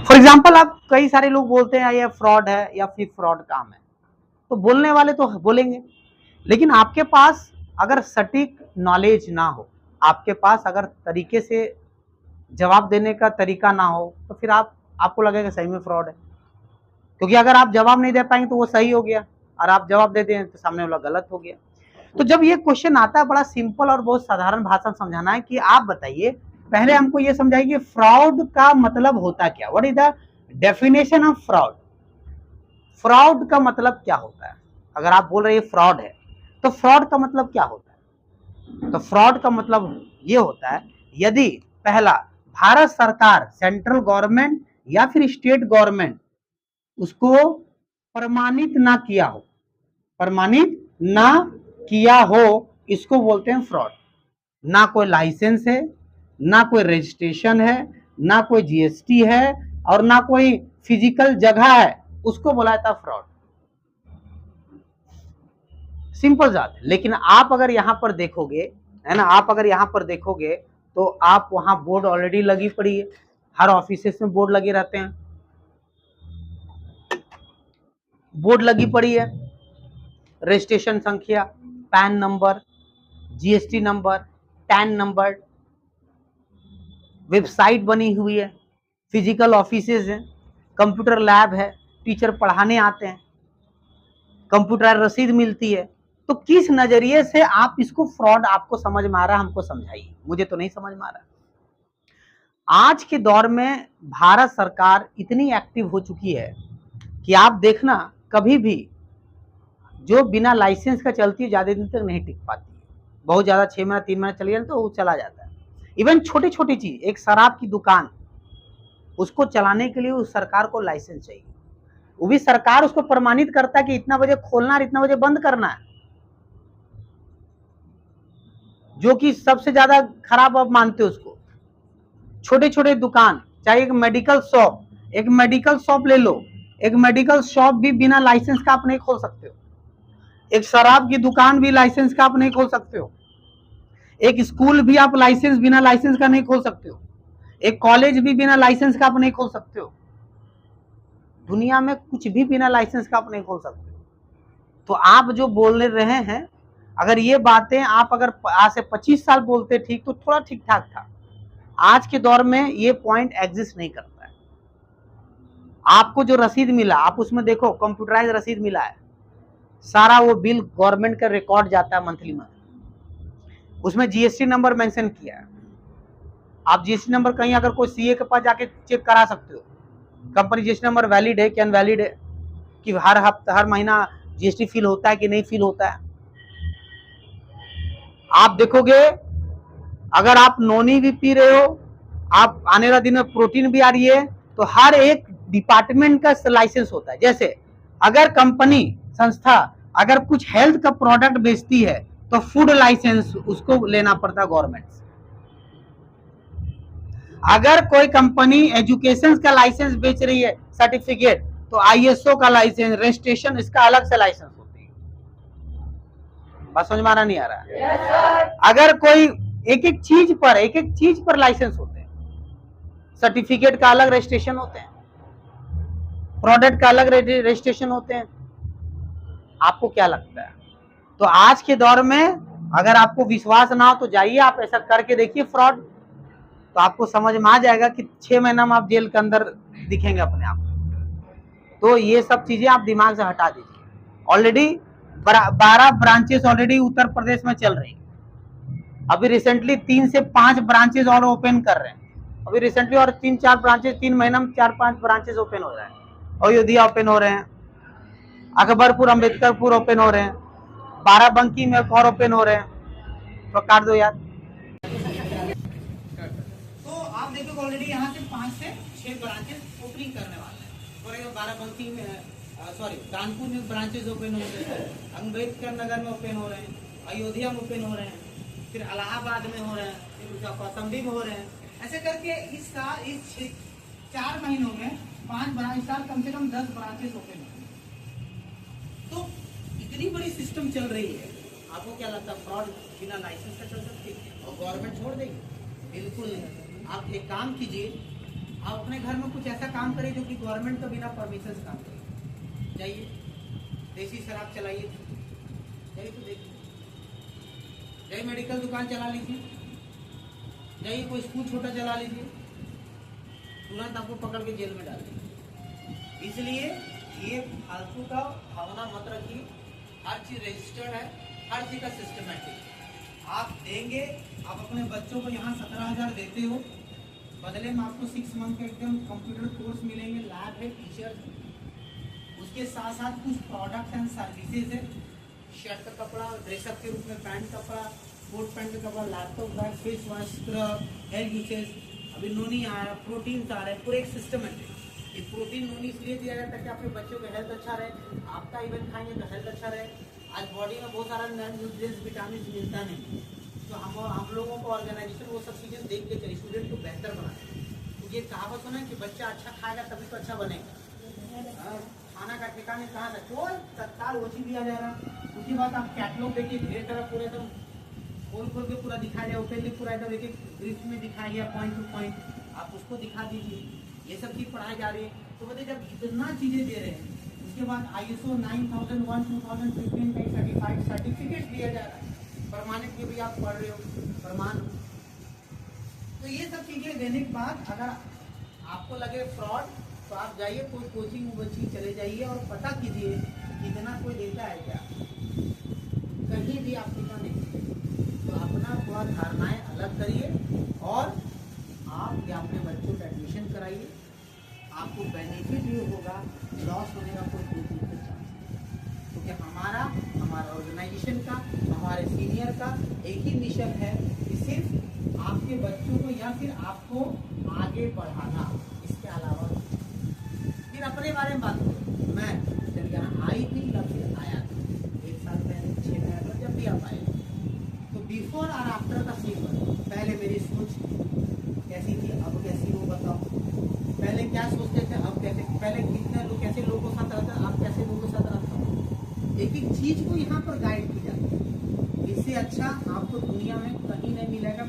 For example आप कई सारे लोग बोलते हैं ये फ्रॉड है या फिर फ्रॉड काम है, तो बोलने वाले तो बोलेंगे, लेकिन आपके पास अगर सटीक नॉलेज ना हो, आपके पास अगर तरीके से जवाब देने का तरीका ना हो, तो फिर आपको लगेगा सही में फ्रॉड है। क्योंकि अगर आप जवाब नहीं दे पाएंगे तो वो सही हो गया, और आप जवाब दे दें तो सामने वाला गलत हो गया। तो जब ये क्वेश्चन आता है, बड़ा सिंपल और बहुत साधारण भाषा में समझाना है कि आप बताइए, पहले हमको ये समझाइए फ्रॉड का मतलब होता क्या, what is the definition of fraud. Fraud का मतलब क्या होता है? अगर आप बोल रहे हैं फ्रॉड है, तो फ्रॉड का मतलब क्या होता है? तो फ्रॉड का मतलब ये होता है, यदि पहला भारत सरकार, सेंट्रल गवर्नमेंट या फिर स्टेट गवर्नमेंट उसको प्रमाणित ना किया हो, प्रमाणित ना किया हो, इसको बोलते हैं फ्रॉड। ना कोई लाइसेंस है, ना कोई रजिस्ट्रेशन है, ना कोई जीएसटी है, और ना कोई फिजिकल जगह है, उसको बोला जाता फ्रॉड। सिंपल बात है। लेकिन आप अगर यहां पर देखोगे, है ना, आप अगर यहां पर देखोगे तो आप वहां बोर्ड ऑलरेडी लगी पड़ी है, हर ऑफिसेस में बोर्ड लगे रहते हैं, बोर्ड लगी पड़ी है, रजिस्ट्रेशन संख्या, pan number, GST number, tan number, website बनी हुई है, फिजिकल ऑफिसेज हैं, कंप्यूटर लैब है, टीचर पढ़ाने आते हैं, कंप्यूटर रसीद मिलती है। तो किस नजरिए से आप इसको फ्रॉड आपको समझ में आ रहा है, हमको समझाइए, मुझे तो नहीं समझ में आ रहा। आज के दौर में भारत सरकार इतनी एक्टिव हो चुकी है कि आप देखना, कभी भी जो बिना लाइसेंस का चलती है ज्यादा दिन तक नहीं टिक पाती है, बहुत ज्यादा 6 महीना 3 महीना चली जाए तो वो चला जाता है। इवन छोटी छोटी चीज, एक शराब की दुकान, उसको चलाने के लिए उस सरकार को लाइसेंस चाहिए, वो भी सरकार उसको प्रमाणित करता है कि इतना बजे खोलना और इतना बजे बंद करना है, जो कि सबसे ज्यादा खराब आप मानते हो उसको। छोटे छोटे दुकान, चाहे एक मेडिकल शॉप, एक मेडिकल शॉप ले लो, एक मेडिकल शॉप भी बिना लाइसेंस का आप नहीं खोल सकते हो, एक शराब की दुकान भी लाइसेंस का आप नहीं खोल सकते हो, एक स्कूल भी आप लाइसेंस बिना लाइसेंस का नहीं खोल सकते हो, एक कॉलेज भी बिना लाइसेंस का आप नहीं खोल सकते हो, दुनिया में कुछ भी बिना लाइसेंस का आप नहीं खोल सकते हो। तो आप जो बोल रहे हैं, अगर ये बातें आप अगर आज से 25 साल बोलते ठीक तो थोड़ा ठीक ठाक था, आज के दौर में ये पॉइंट एग्जिस्ट नहीं करता है। आपको जो रसीद मिला, आप उसमें देखो कंप्यूटराइज रसीद मिला है, सारा वो बिल गवर्नमेंट का रिकॉर्ड जाता है मंथली मंथली, उसमें जीएसटी नंबर मेंशन किया है। आप जीएसटी नंबर कहीं अगर कोई सीए के पास जाके चेक करा सकते हो, कंपनी जीएसटी नंबर वैलिड है कि अनवैलिड है, कि हर हफ्ता हर महीना जीएसटी फिल होता है कि नहीं फिल होता है। आप देखोगे, अगर आप नोनी भी पी रहे हो, आप आने वाले दिन में प्रोटीन भी आ रही है, तो हर एक डिपार्टमेंट का लाइसेंस होता है। जैसे अगर कंपनी संस्था अगर कुछ हेल्थ का प्रोडक्ट बेचती है तो फूड लाइसेंस उसको लेना पड़ता है गवर्नमेंट से। अगर कोई कंपनी एजुकेशन का लाइसेंस बेच रही है, सर्टिफिकेट, तो आईएसओ का लाइसेंस, रजिस्ट्रेशन, इसका अलग से लाइसेंस होती है। बात समझ में आ रहा नहीं आ रहा? yes, अगर कोई एक एक चीज पर लाइसेंस होते हैं, सर्टिफिकेट का अलग रजिस्ट्रेशन होते हैं, प्रोडक्ट का अलग रजिस्ट्रेशन होते हैं। आपको क्या लगता है? तो आज के दौर में अगर आपको विश्वास ना हो तो जाइए आप ऐसा करके देखिए फ्रॉड, तो आपको समझ में आ जाएगा कि 6 महीना में आप जेल के अंदर दिखेंगे अपने आप। तो ये सब चीजें आप दिमाग से हटा दीजिए। Already 12 branches already Uttar Pradesh में चल रही है। अभी रिसेंटली 3 से 5 ब्रांचेस और ओपन कर रहे हैं। अभी रिसेंटली और 3-4 ब्रांचेस, 3 महीना में 4-5 ब्रांचेस ओपन हो रहे हैं। अयोध्या ओपन हो रहे हैं, अकबरपुर, अंबेडकरपुर ओपन हो रहे हैं, बाराबंकी में और ओपन हो रहे हैं। तो काट दो यार। तो आप देखो ऑलरेडी यहाँ से 5 से 6 ब्रांचेस ओपनिंग करने वाले हैं। और बाराबंकी में, सॉरी, कानपुर में ब्रांचेस ओपन हो रहे हैं, अम्बेडकर नगर में ओपन हो रहे हैं, अयोध्या में ओपन हो रहे हैं, फिर इलाहाबाद में हो रहे हैं, फिर कौशाम्बी में हो रहे हैं। ऐसे करके इस साल, इस 4 महीनों में 5 ब्रांच, साल कम से कम 10 ब्रांचेस ओपन हो रहे हैं। तो इतनी बड़ी सिस्टम चल रही है, आपको क्या लगता है फ्रॉड बिना लाइसेंस का चल सकती है और गवर्नमेंट छोड़ देगी? बिल्कुल नहीं। आप एक काम कीजिए, आप अपने घर में कुछ ऐसा काम करिए जो कि गवर्नमेंट का बिना परमिशन से काम करे। जाइए देसी शराब चलाइए, जाइए तो देखिए, जाइए मेडिकल दुकान चला लीजिए, जाइए कोई स्कूल छोटा चला लीजिए, तुरंत आपको पकड़ के जेल में डाल देंगे। इसलिए ये फालतू का भावना मत रखिए, हर चीज रजिस्टर्ड है, हर चीज का सिस्टमेटिक। आप देंगे, आप अपने बच्चों को यहाँ 17,000 देते हो, बदले में आपको 6 मंथ के एकदम कंप्यूटर कोर्स मिलेंगे, लैब है, टीचर, उसके साथ साथ कुछ प्रोडक्ट एंड सर्विसेज है, शर्ट का कपड़ा, ड्रेसअप के रूप में पैंट कपड़ा, कोट पैंट का कपड़ा, laptop bag, face wash, scrub, hair usage, अभी नोनी आ रहा है, प्रोटीन आ रहा है, पूरे एक सिस्टम है। ये प्रोटीन नोनी इसलिए दिया जाता है कि आपके बच्चों का हेल्थ अच्छा रहे, आपका इवन खाएंगे तो हेल्थ अच्छा रहे। आज बॉडी में बहुत सारा न्यूट्रिएंट्स विटामिन मिलता नहीं, तो हम लोगों को ऑर्गेनाइजेशन वो सब चीज़ें देख के चलिए, स्टूडेंट को बेहतर बनाए। तो ये कहावत सुना है कि बच्चा अच्छा खाएगा तभी तो अच्छा बनेगा। खाना का ठिकाने कहाँ था, कोई तत्काल वो चीज दिया जा रहा। उसके बाद आप कैटलॉग देखिए, ढेर सारा पूरा एकदम खोल खोल के पूरा दिखाया जाए, ओपनली पूरा एकदम एक एक ब्रीफ में दिखाया गया पॉइंट टू पॉइंट, आप उसको दिखा दीजिए। ये सब चीज़ पढ़ाई जा रही है। तो बताइए जब इतना चीज़ें दे रहे हैं, उसके बाद ISO 9001 2015 का सर्टिफाइड सर्टिफिकेट दिया जा रहा है, प्रमाणित के भी आप पढ़ रहे हो, प्रमाण। तो ये सब चीज़ें देने के बाद अगर आपको लगे फ्रॉड, तो आप जाइए कोई कोचिंग वोचिंग चले जाइए और पता कीजिए कितना कोई देता है क्या, कहीं भी आप पता नहीं। तो अपना थोड़ा धारणाएं अलग करिए और आप या अपने बच्चों का एडमिशन कराइए, आपको बेनिफिट ये होगा, लॉस होने का कोई चांस नहीं। क्योंकि हमारा ऑर्गेनाइजेशन का, हमारे सीनियर का एक ही मिशन है कि सिर्फ आपके बच्चों को या फिर आपको आगे बढ़ाना, इसके अलावा। फिर अपने बारे में बात करें, मैं जब यहाँ आई थी या फिर आया था 1 साल पहले, 6 महीने पहले, जब भी आप आए, तो बिफोर और आफ्टर का सीन बताओ। पहले मेरी सोच कैसी थी, अब कैसी हो बताओ। पहले क्या सोचते थे, अब कैसे, पहले कितने लोग कैसे लोगों के साथ रहते, अब कैसे लोगों के साथ रहता हूँ। एक एक चीज को यहाँ पर गाइड की जाती है। इससे अच्छा आपको दुनिया में कहीं नहीं मिलेगा।